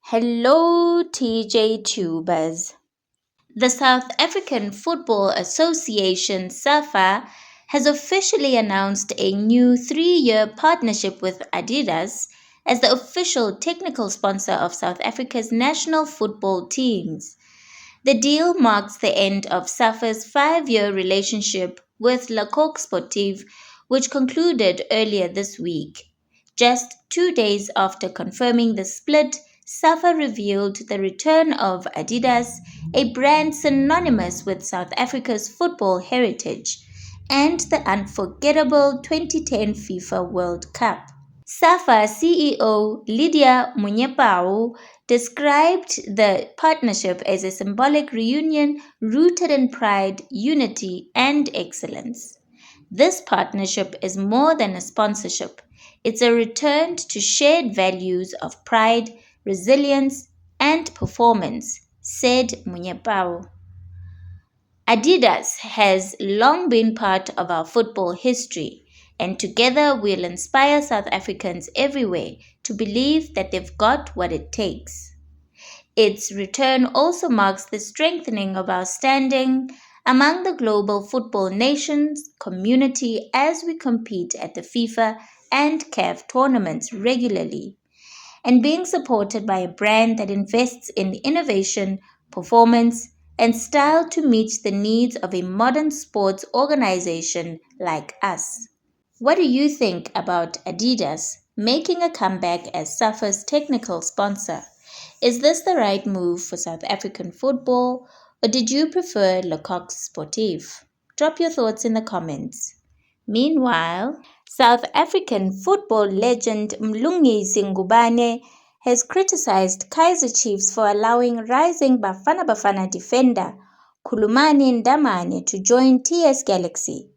Hello, TJ Tubers. The South African Football Association, SAFA, has officially announced a new 3-year partnership with Adidas as the official technical sponsor of South Africa's national football teams. The deal marks the end of SAFA's 5-year relationship with Le Coq Sportif, which concluded earlier this week. Just 2 days after confirming the split, SAFA revealed the return of Adidas, a brand synonymous with South Africa's football heritage, and the unforgettable 2010 FIFA World Cup. SAFA CEO Lydia Munyepao described the partnership as a symbolic reunion rooted in pride, unity, and excellence. This partnership is more than a sponsorship. It's a return to shared values of pride, resilience, and performance, said Munyepao. Adidas has long been part of our football history, and together we'll inspire South Africans everywhere to believe that they've got what it takes. Its return also marks the strengthening of our standing among the global football nations community as we compete at the FIFA and CAF tournaments regularly, and being supported by a brand that invests in innovation, performance, and style to meet the needs of a modern sports organization like us. What do you think about Adidas making a comeback as SAFA's technical sponsor? Is this the right move for South African football, or did you prefer Le Coq Sportif? Drop your thoughts in the comments. Meanwhile, South African football legend Mlungisi Ngubane has criticized Kaizer Chiefs for allowing rising Bafana Bafana defender Khulumani Ndamane to join TS Galaxy,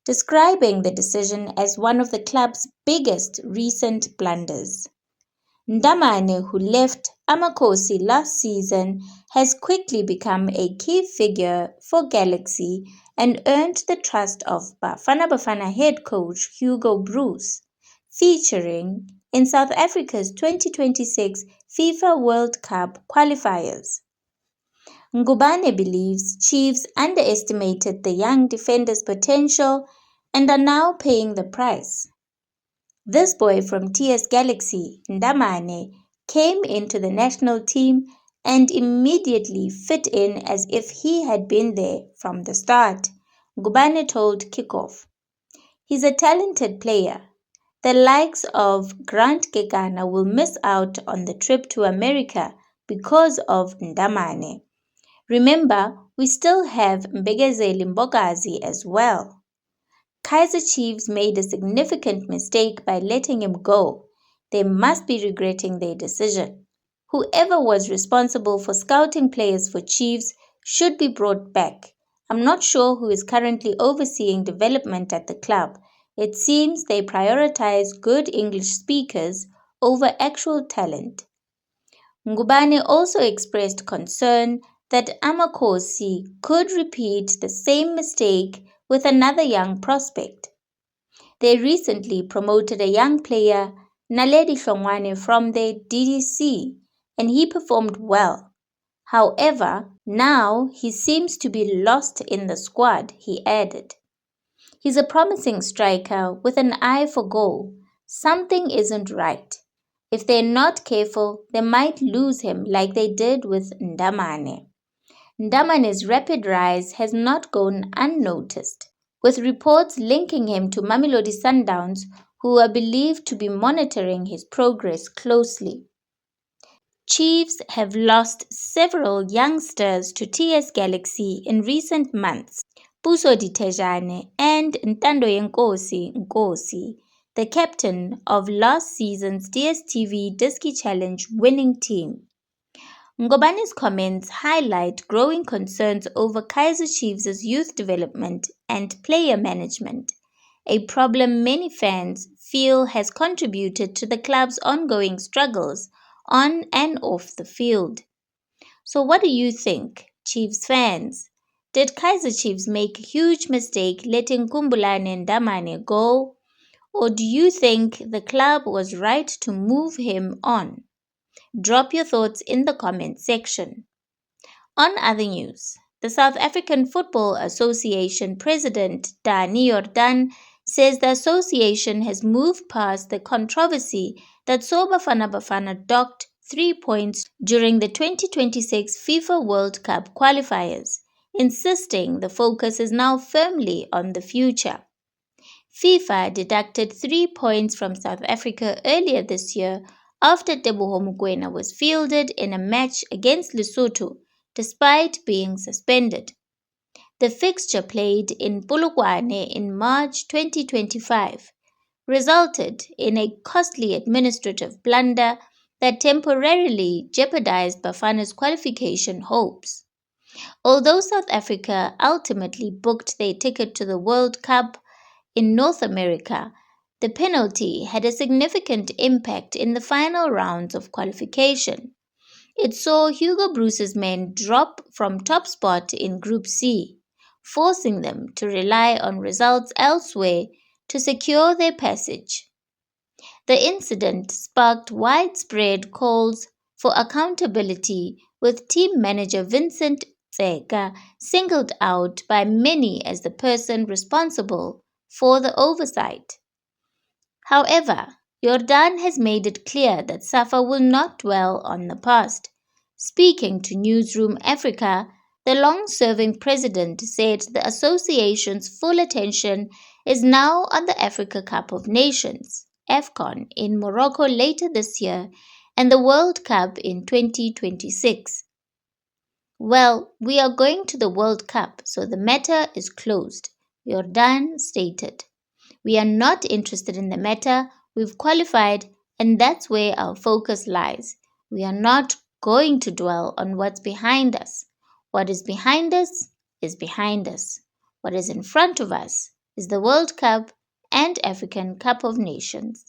describing the decision as one of the club's biggest recent blunders. Ndamane, who left Amakhosi last season, has quickly become a key figure for Galaxy and earned the trust of Bafana Bafana head coach Hugo Broos, featuring in South Africa's 2026 FIFA World Cup qualifiers. Ngubane believes Chiefs underestimated the young defender's potential and are now paying the price. This boy from TS Galaxy, Ndamane, came into the national team and immediately fit in as if he had been there from the start, Ngubane told Kickoff. He's a talented player. The likes of Grant Kekana will miss out on the trip to America because of Ndamane. Remember, we still have Mbegezeli Mbokazi as well. Kaizer Chiefs made a significant mistake by letting him go. They must be regretting their decision. Whoever was responsible for scouting players for Chiefs should be brought back. I'm not sure who is currently overseeing development at the club. It seems they prioritize good English speakers over actual talent. Ngubane also expressed concern that Amakhosi could repeat the same mistake with another young prospect. They recently promoted a young player, Naledi Hlongwane, from the DDC, and he performed well. However, now he seems to be lost in the squad, he added. He's a promising striker with an eye for goal. Something isn't right. If they're not careful, they might lose him like they did with Ndamane. Ndamane's rapid rise has not gone unnoticed, with reports linking him to Mamelodi Sundowns, who are believed to be monitoring his progress closely. Chiefs have lost several youngsters to TS Galaxy in recent months. Puso Ditejane and Ntandoyenkosi Nkosi, the captain of last season's DStv Diski Challenge winning team. Ngobane's comments highlight growing concerns over Kaizer Chiefs' youth development and player management, a problem many fans feel has contributed to the club's ongoing struggles on and off the field. So what do you think, Chiefs fans? Did Kaizer Chiefs make a huge mistake letting Kumbulane Ndamane go? Or do you think the club was right to move him on? Drop your thoughts in the comments section. On other news, the South African Football Association President Dani Jordan says the association has moved past the controversy that saw Bafana Bafana docked 3 points during the 2026 FIFA World Cup qualifiers, insisting the focus is now firmly on the future. FIFA deducted 3 points from South Africa earlier this year after Teboho Mokoena was fielded in a match against Lesotho despite being suspended. The fixture played in Polokwane in March 2025 resulted in a costly administrative blunder that temporarily jeopardized Bafana's qualification hopes. Although South Africa ultimately booked their ticket to the World Cup in North America, the penalty had a significant impact in the final rounds of qualification. It saw Hugo Broos's men drop from top spot in Group C, forcing them to rely on results elsewhere to secure their passage. The incident sparked widespread calls for accountability, with team manager Vincent Tseka singled out by many as the person responsible for the oversight. However, Jordan has made it clear that SAFA will not dwell on the past. Speaking to Newsroom Africa, the long-serving president said the association's full attention is now on the Africa Cup of Nations, AFCON, in Morocco later this year and the World Cup in 2026. Well, we are going to the World Cup, so the matter is closed, Jordan stated. We are not interested in the matter. We've qualified, and that's where our focus lies. We are not going to dwell on what's behind us. What is behind us is behind us. What is in front of us is the World Cup and African Cup of Nations.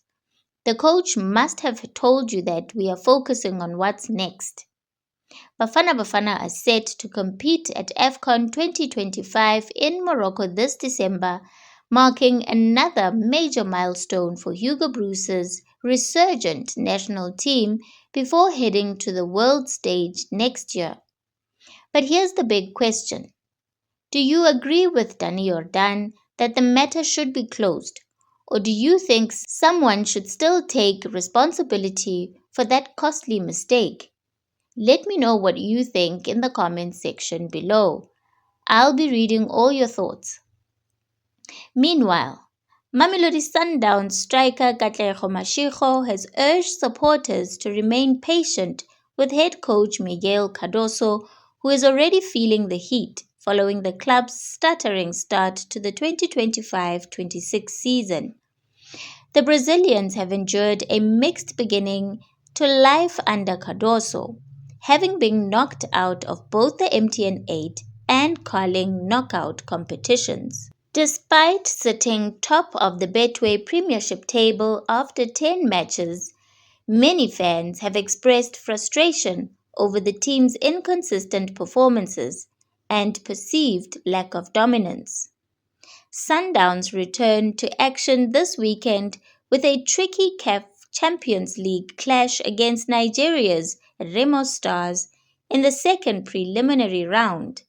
The coach must have told you that we are focusing on what's next. Bafana Bafana are set to compete at AFCON 2025 in Morocco this December, marking another major milestone for Hugo Broos's resurgent national team before heading to the world stage next year. But here's the big question. Do you agree with Dani Jordan that the matter should be closed? Or do you think someone should still take responsibility for that costly mistake? Let me know what you think in the comments section below. I'll be reading all your thoughts. Meanwhile, Mamelodi Sundowns striker Katlego Mashego has urged supporters to remain patient with head coach Miguel Cardoso, who is already feeling the heat following the club's stuttering start to the 2025-26 season. The Brazilians have endured a mixed beginning to life under Cardoso, having been knocked out of both the MTN 8 and Carling knockout competitions. Despite sitting top of the Betway Premiership table after 10 matches, many fans have expressed frustration over the team's inconsistent performances and perceived lack of dominance. Sundowns returned to action this weekend with a tricky CAF Champions League clash against Nigeria's Remo Stars in the second preliminary round,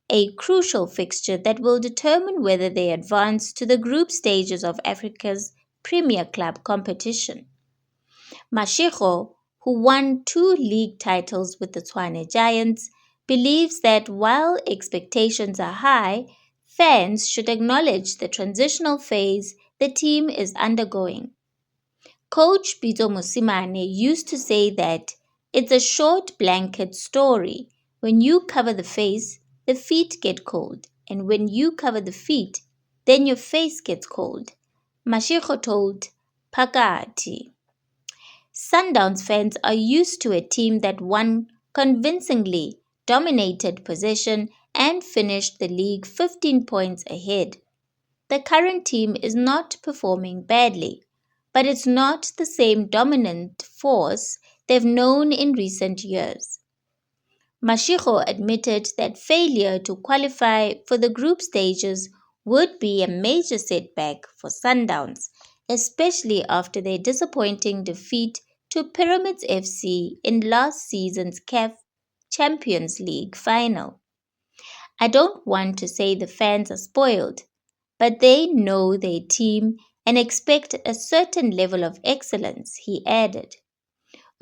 a crucial fixture that will determine whether they advance to the group stages of Africa's Premier Club competition. Mashego, who won 2 league titles with the Tshwane Giants, believes that while expectations are high, fans should acknowledge the transitional phase the team is undergoing. Coach Pitso Mosimane used to say that it's a short blanket story. When you cover the face, the feet get cold, and when you cover the feet, then your face gets cold, Mashego told Phakati. Sundowns fans are used to a team that won convincingly, dominated possession, and finished the league 15 points ahead. The current team is not performing badly, but it's not the same dominant force they've known in recent years. Mashego admitted that failure to qualify for the group stages would be a major setback for Sundowns, especially after their disappointing defeat to to Pyramids FC in last season's CAF Champions League final. I don't want to say the fans are spoiled, but they know their team and expect a certain level of excellence, he added.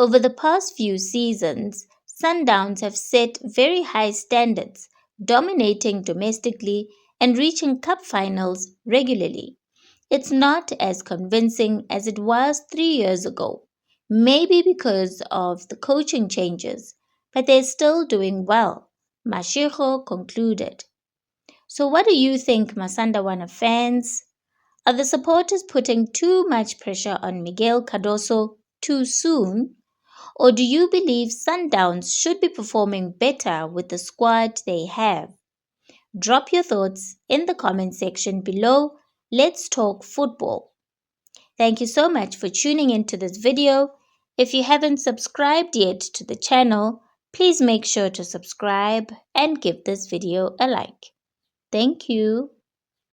Over the past few seasons, Sundowns have set very high standards, dominating domestically and reaching cup finals regularly. It's not as convincing as it was 3 years ago, maybe because of the coaching changes, but they're still doing well, Mashiro concluded. So, what do you think, Masandawana fans? Are the supporters putting too much pressure on Miguel Cardoso too soon? Or do you believe Sundowns should be performing better with the squad they have? Drop your thoughts in the comment section below. Let's talk football. Thank you so much for tuning into this video. If you haven't subscribed yet to the channel, please make sure to subscribe and give this video a like. Thank you.